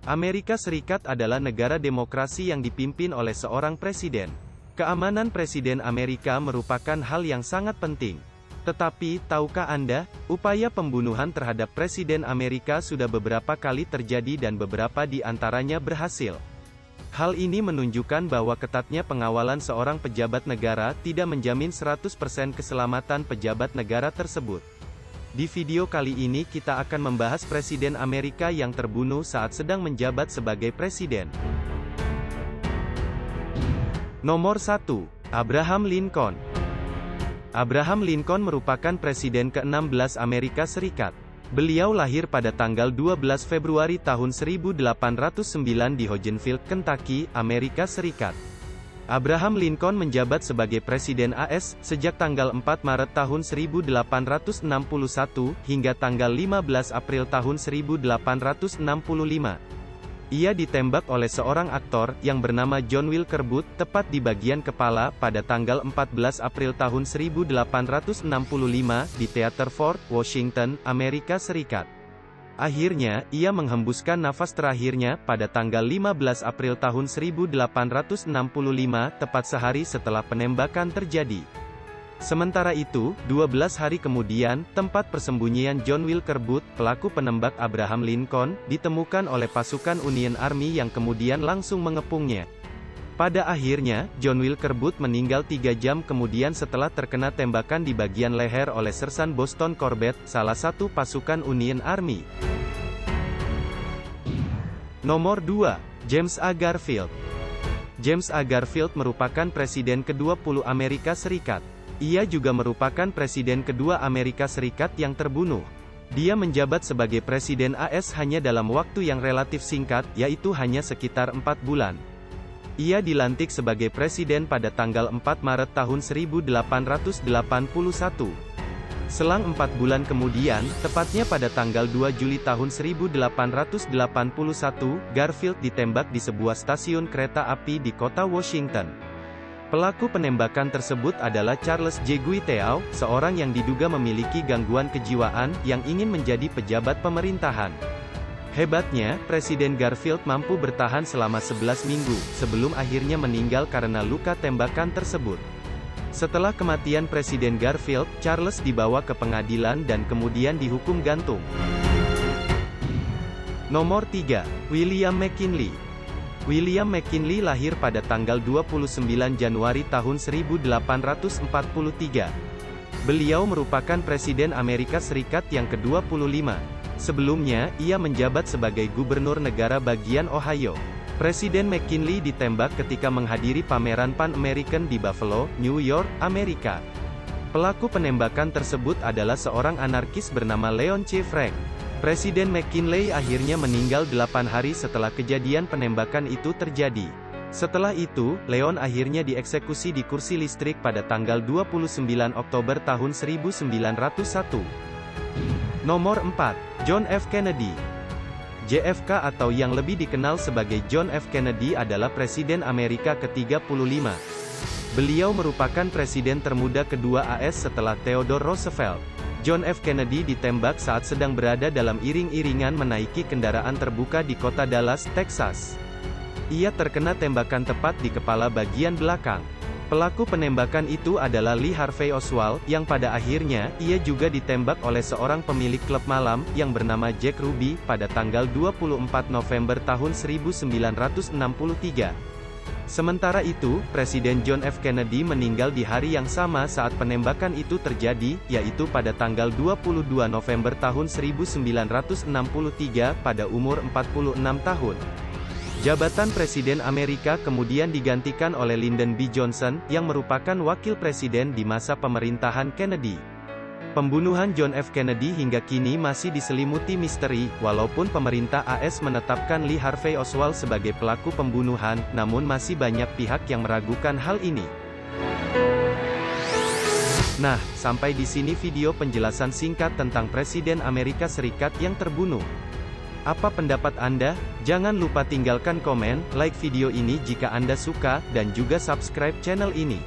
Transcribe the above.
Amerika Serikat adalah negara demokrasi yang dipimpin oleh seorang presiden. Keamanan presiden Amerika merupakan hal yang sangat penting. Tetapi, tahukah Anda, upaya pembunuhan terhadap presiden Amerika sudah beberapa kali terjadi dan beberapa di antaranya berhasil. Hal ini menunjukkan bahwa ketatnya pengawalan seorang pejabat negara tidak menjamin 100% keselamatan pejabat negara tersebut. Di video kali ini kita akan membahas Presiden Amerika yang terbunuh saat sedang menjabat sebagai presiden. Nomor 1. Abraham Lincoln. Abraham Lincoln merupakan presiden ke-16 Amerika Serikat. Beliau lahir pada tanggal 12 Februari tahun 1809 di Hodgenville, Kentucky, Amerika Serikat. Abraham Lincoln menjabat sebagai Presiden AS, sejak tanggal 4 Maret tahun 1861, hingga tanggal 15 April tahun 1865. Ia ditembak oleh seorang aktor, yang bernama John Wilkes Booth, tepat di bagian kepala, pada tanggal 14 April tahun 1865, di Teater Fort Washington, Amerika Serikat. Akhirnya, ia menghembuskan nafas terakhirnya, pada tanggal 15 April tahun 1865, tepat sehari setelah penembakan terjadi. Sementara itu, 12 hari kemudian, tempat persembunyian John Wilkes Booth, pelaku penembak Abraham Lincoln, ditemukan oleh pasukan Union Army yang kemudian langsung mengepungnya. Pada akhirnya, John Wilkes Booth meninggal 3 jam kemudian setelah terkena tembakan di bagian leher oleh Sersan Boston Corbett, salah satu pasukan Union Army. Nomor 2. James A. Garfield. James A. Garfield merupakan presiden ke-20 Amerika Serikat. Ia juga merupakan presiden kedua Amerika Serikat yang terbunuh. Dia menjabat sebagai presiden AS hanya dalam waktu yang relatif singkat, yaitu hanya sekitar 4 bulan. Ia dilantik sebagai presiden pada tanggal 4 Maret tahun 1881. Selang 4 bulan kemudian, tepatnya pada tanggal 2 Juli tahun 1881, Garfield ditembak di sebuah stasiun kereta api di kota Washington. Pelaku penembakan tersebut adalah Charles J. Guiteau, seorang yang diduga memiliki gangguan kejiwaan, yang ingin menjadi pejabat pemerintahan. Hebatnya, Presiden Garfield mampu bertahan selama 11 minggu, sebelum akhirnya meninggal karena luka tembakan tersebut. Setelah kematian Presiden Garfield, Charles dibawa ke pengadilan dan kemudian dihukum gantung. Nomor 3. William McKinley. William McKinley lahir pada tanggal 29 Januari tahun 1843. Beliau merupakan Presiden Amerika Serikat yang ke-25. Sebelumnya, ia menjabat sebagai gubernur negara bagian Ohio. Presiden McKinley ditembak ketika menghadiri pameran Pan American di Buffalo, New York, Amerika. Pelaku penembakan tersebut adalah seorang anarkis bernama Leon C. Frank. Presiden McKinley akhirnya meninggal 8 hari setelah kejadian penembakan itu terjadi. Setelah itu, Leon akhirnya dieksekusi di kursi listrik pada tanggal 29 Oktober tahun 1901. Nomor 4. John F. Kennedy. JFK atau yang lebih dikenal sebagai John F. Kennedy adalah Presiden Amerika ke-35. Beliau merupakan presiden termuda kedua AS setelah Theodore Roosevelt. John F. Kennedy ditembak saat sedang berada dalam iring-iringan menaiki kendaraan terbuka di kota Dallas, Texas. Ia terkena tembakan tepat di kepala bagian belakang. Pelaku penembakan itu adalah Lee Harvey Oswald, yang pada akhirnya, ia juga ditembak oleh seorang pemilik klub malam, yang bernama Jack Ruby, pada tanggal 24 November tahun 1963. Sementara itu, Presiden John F. Kennedy meninggal di hari yang sama saat penembakan itu terjadi, yaitu pada tanggal 22 November tahun 1963, pada umur 46 tahun. Jabatan Presiden Amerika kemudian digantikan oleh Lyndon B. Johnson, yang merupakan wakil presiden di masa pemerintahan Kennedy. Pembunuhan John F. Kennedy hingga kini masih diselimuti misteri, walaupun pemerintah AS menetapkan Lee Harvey Oswald sebagai pelaku pembunuhan, namun masih banyak pihak yang meragukan hal ini. Nah, sampai di sini video penjelasan singkat tentang Presiden Amerika Serikat yang terbunuh. Apa pendapat Anda? Jangan lupa tinggalkan komen, like video ini jika Anda suka, dan juga subscribe channel ini.